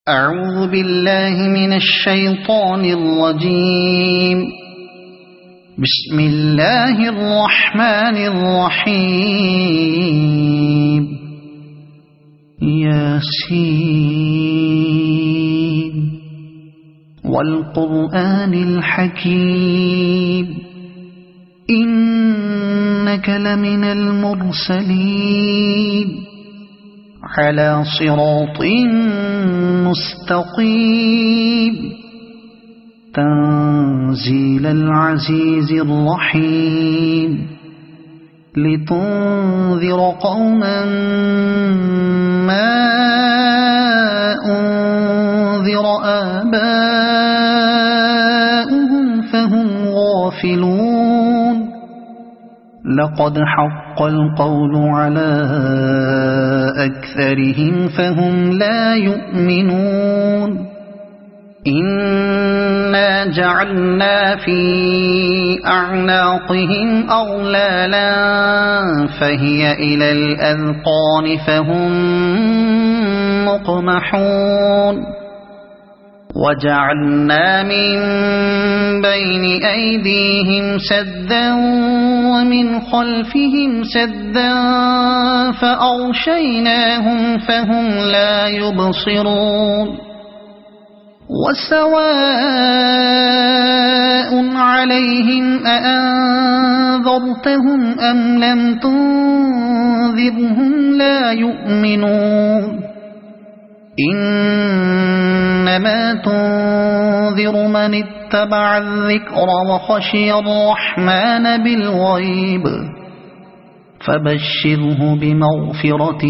أعوذ بالله من الشيطان الرجيم. بسم الله الرحمن الرحيم. ياسين والقرآن الحكيم إنك لمن المرسلين على صراط مستقيم تنزيل العزيز الرحيم لتنذر قوما ما أنذر آباؤهم فهم غافلون. لقد حق القول على أكثرهم فهم لا يؤمنون. إنا جعلنا في أعناقهم أغلالا فهي إلى الأذقان فهم مقمحون. وجعلنا من بين أيديهم سدا ومن خلفهم سدا فأغشيناهم فهم لا يبصرون. وسواء عليهم أأنذرتهم أم لم تنذرهم لا يؤمنون. إنما تنذر من اتبع الذكر وخشي الرحمن بالغيب فبشره بمغفرة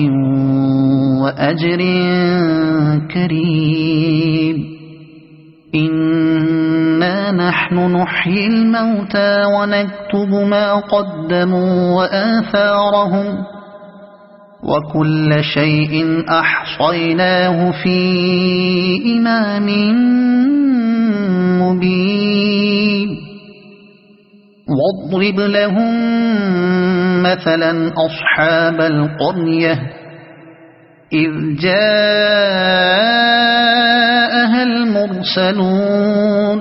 وأجر كريم. إنا نحن نحيي الموتى ونكتب ما قدموا وآثارهم وكل شيء أحصيناه في إمام مبين. واضرب لهم مثلا أصحاب القرية إذ جاءها المرسلون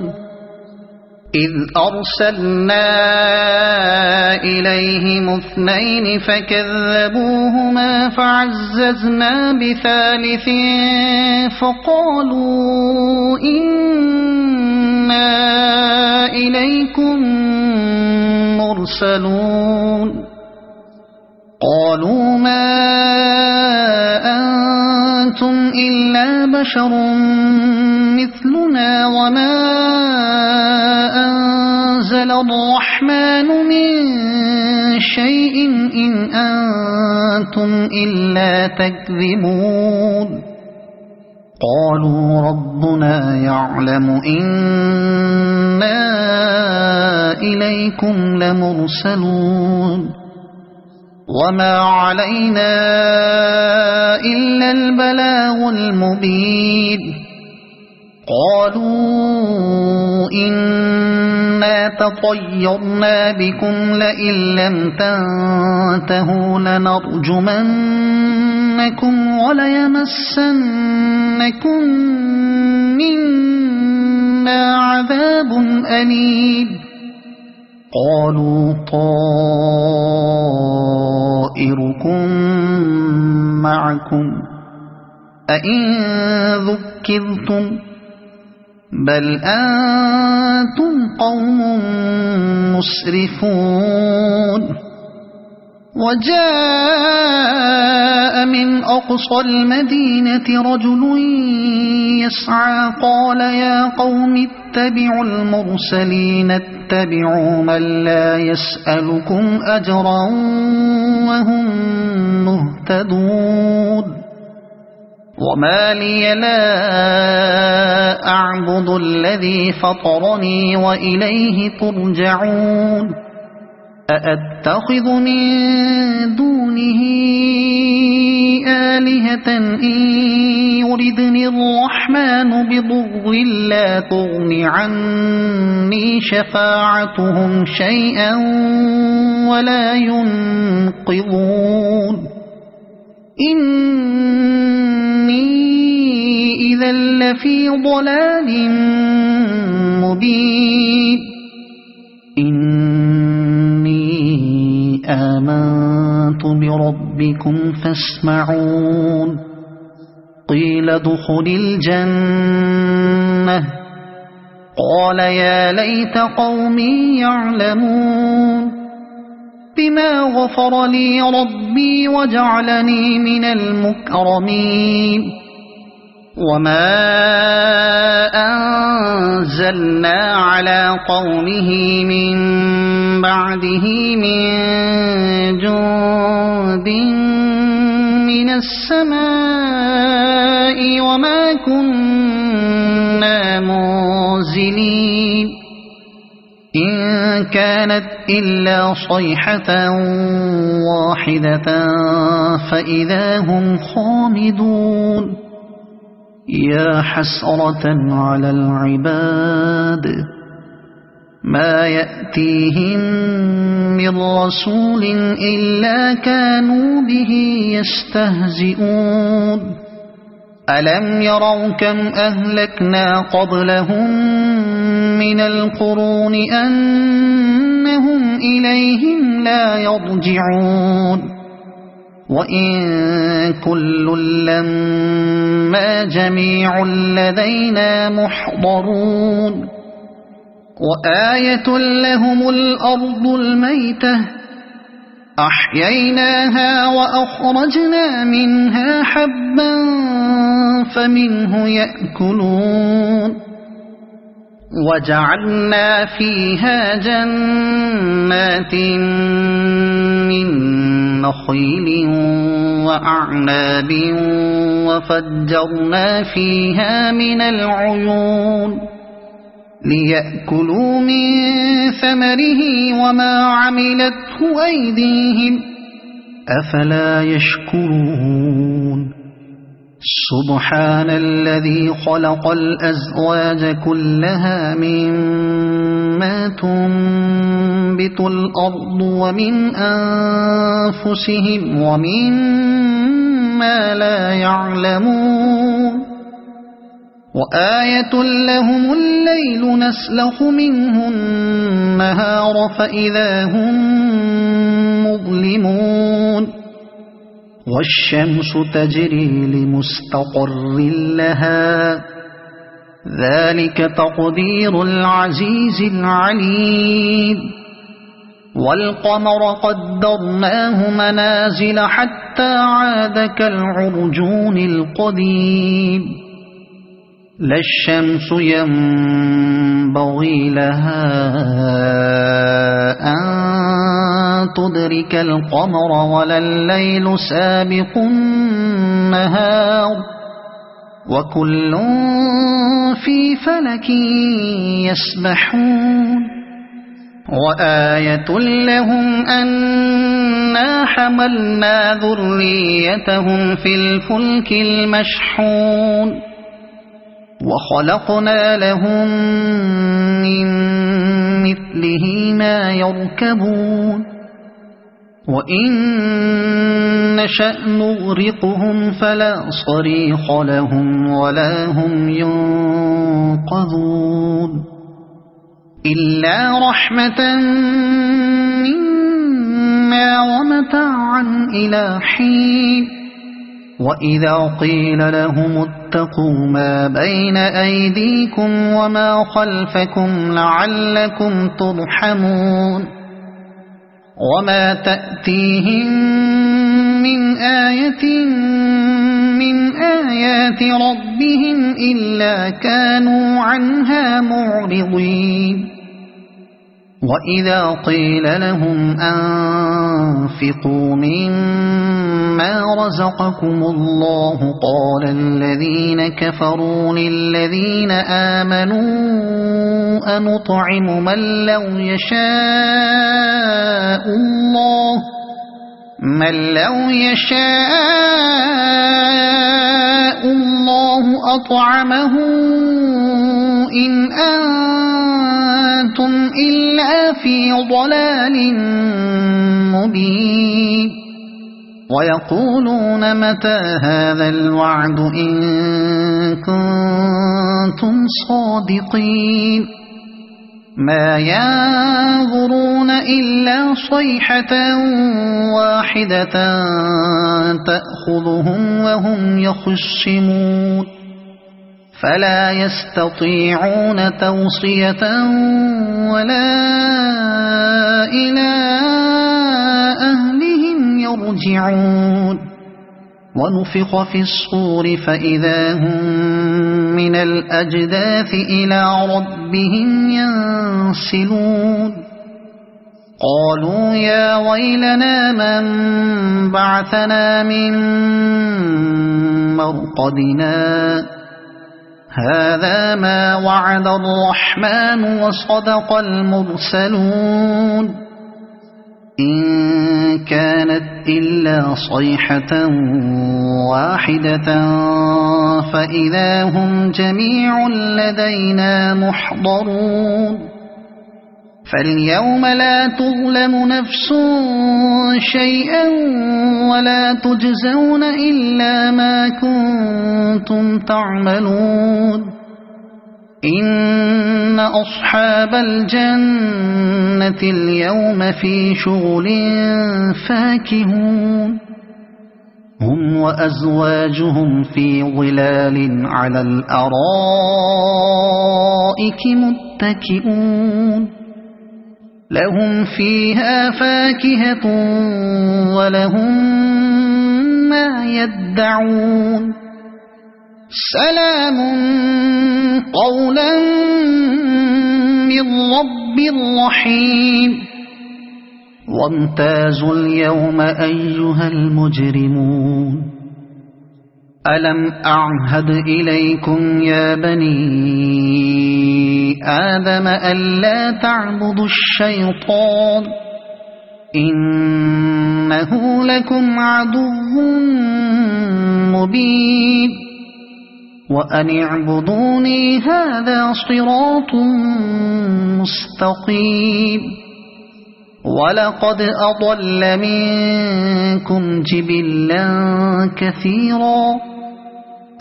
إذ أرسلنا إليهم اثنين فكذبوهما فعززنا بثالث فقالوا إنا إليكم مرسلون. قالوا ما أنتم إلا بشر مثلنا وما أنزل الرحمن من شيء إن أنتم إلا تكذبون. قالوا ربنا يعلم إنا إليكم لمرسلون وما علينا إلا البلاغ المبين. قالوا إنا تطيرنا بكم لئن لم تنتهوا لنرجمنكم وليمسنكم منا عذاب أليم. قالوا طائركم معكم أئن ذكرتم بل أنتم قوم مسرفون. وجاء من أقصى المدينة رجل يسعى قال يا قوم اتبعوا المرسلين اتبعوا من لا يسألكم أجرا وهم مهتدون. وما لي لا أعبد الذي فطرني وإليه ترجعون. أأتخذ من دونه آلهة إن يردني الرحمن بضر لا تغن عني شفاعتهم شيئا ولا ينقذون. إني إذا لفي ضلال مبين إني آمنت بربكم فاسمعون قيل ادخل الجنة قال يا ليت قومي يعلمون بما غفر لي ربي وجعلني من المكرمين وما أنزلنا على قومه من بعده من جند من السماء وما كنا منزلين إن كانت إلا صيحة واحدة فإذا هم خامدون يا حسرة على العباد ما يأتيهم من رسول إلا كانوا به يستهزئون ألم يروا كم أهلكنا قبلهم من القرون أنهم إليهم لا يرجعون وإن كل لما جميع لدينا محضرون وآية لهم الأرض الميتة أحييناها وأخرجنا منها حبا فمنه يأكلون وجعلنا فيها جنات من نخيل وأعناب وفجرنا فيها من العيون ليأكلوا من ثمره وما عملته أيديهم أفلا يشكرون سبحان الذي خلق الأزواج كلها مما تنبت الأرض ومن أنفسهم ومما لا يعلمون وآية لهم الليل نسلخ منه النهار فإذا هم مظلمون والشمس تجري لمستقر لها ذلك تقدير العزيز العليم والقمر قدرناه منازل حتى عاد كالعرجون القديم لا الشمس ينبغي لها أن تدرك القمر ولا الليل سابق النهار وكل في فلك يسبحون وآية لهم أنا حملنا ذريتهم في الفلك المشحون وخلقنا لهم من مثله ما يركبون وإن نشأ نغرقهم فلا صريخ لهم ولا هم ينقذون إلا رحمة منا ومتاعا إلى حين وإذا قيل لهم اتقوا ما بين أيديكم وما خلفكم لعلكم ترحمون وما تأتيهم من آية من آيات ربهم إلا كانوا عنها معرضين وإذا قيل لهم أنفقوا مما رزقكم الله قال الذين كفروا للذين آمنوا أنطعم من لو يشاء الله أطعمه إن أنتم إلا في ضلال مبين ويقولون متى هذا الوعد إن كنتم صادقين ما ينظرون إلا صيحة واحدة تأخذهم وهم يخصمون فلا يستطيعون توصية ولا إلى أهلهم يرجعون ونفخ في الصور فإذا هم من الأجداث إلى ربهم ينسلون قالوا يا ويلنا من بعثنا من مرقدنا هذا ما وعد الرحمن وصدق المرسلون إن كانت إلا صيحة واحدة فإذا هم جميع لدينا محضرون فاليوم لا تظلم نفس شيئا ولا تجزون إلا ما كنتم تعملون إن أصحاب الجنة اليوم في شغل فاكهون هم وأزواجهم في ظلال على الأرائك متكئون لهم فيها فاكهة ولهم ما يدعون سلام قولا من رب رحيم وامتازوا اليوم أيها المجرمون ألم أعهد إليكم يا بني آدم ألا تعبدوا الشيطان إنه لكم عدو مبين وأن اعبدوني هذا صراط مستقيم ولقد أضل منكم جبلا كثيرا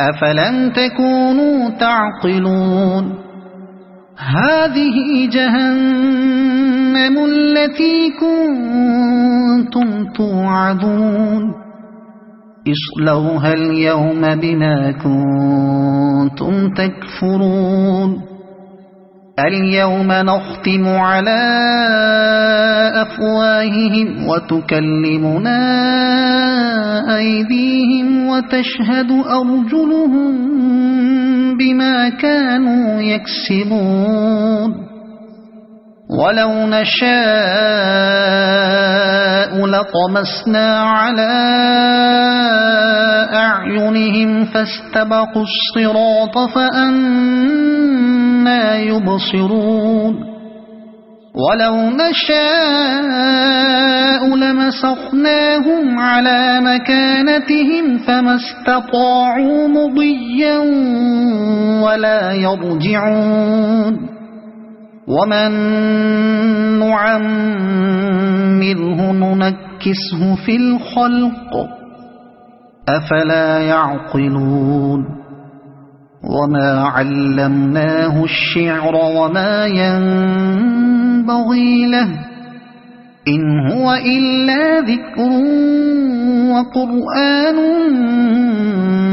أفلم تكونوا تعقلون هذه جهنم التي كنتم توعدون اصلوها اليوم بما كنتم تكفرون اليوم نختم على أفواههم وتكلمنا أيديهم وتشهد أرجلهم بما كانوا يكسبون ولو نشاء لطمسنا على أعينهم فاستبقوا الصراط فأنى يبصرون ولو نشاء لمسخناهم على مكانتهم فما استطاعوا مضيا ولا يرجعون ومن نعمره ننكسه في الخلق أفلا يعقلون وما علمناه الشعر وما ينبغي له إن هو إلا ذكر وقرآن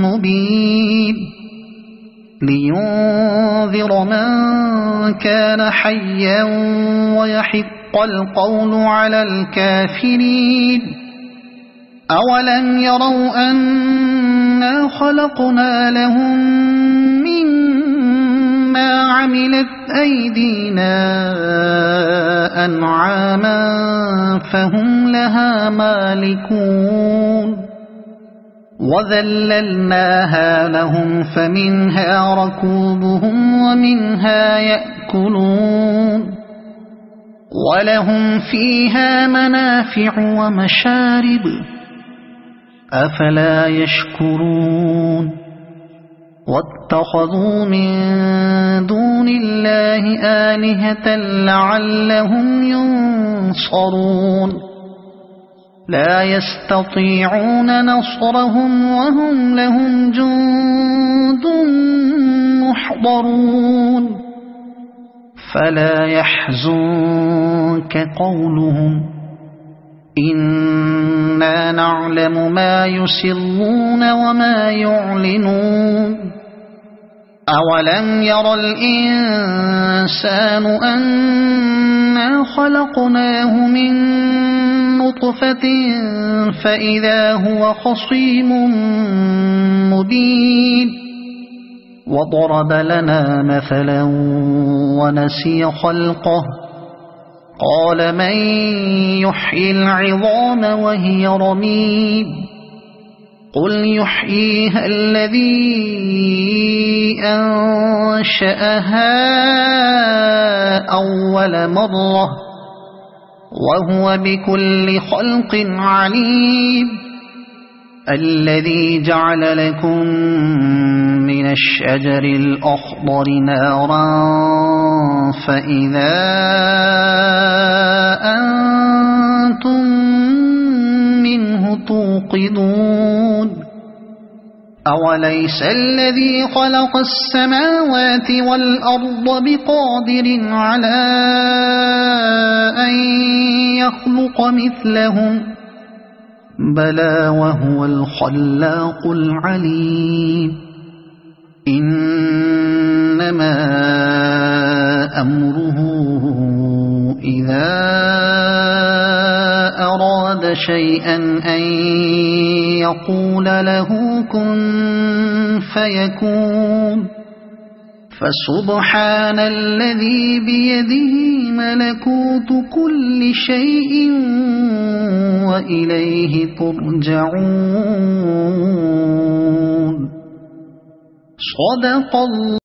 مبين لينذر من كان حيا ويحق القول على الكافرين أولم يروا أنا خلقنا لهم مما عملت أيدينا أنعاما فهم لها مالكون وذللناها لهم فمنها ركوبهم ومنها يأكلون ولهم فيها منافع ومشارب أفلا يشكرون واتخذوا من دون الله آلهة لعلهم ينصرون لا يستطيعون نصرهم وهم لهم جند محضرون فلا يحزنك قولهم إنا نعلم ما يسرون وما يعلنون أولم ير الإنسان أنا خلقناه من نطفة فإذا هو خصيم مبين وضرب لنا مثلا ونسي خلقه قال من يحيي العظام وهي رميم قل يحييها الذي أنشأها أول مرة وهو بكل خلق عليم الذي جعل لكم من الشجر الأخضر نارا فإذا أنتم منه توقدون أوليس الذي خلق السماوات والأرض بقادر على أن يخلق مثلهم بلى وهو الخلاق العليم إنما أمره إذا أراد شيئا أن يقول له كن فيكون فسبحان الذي بيده ملكوت كل شيء وإليه ترجعون صدق الله.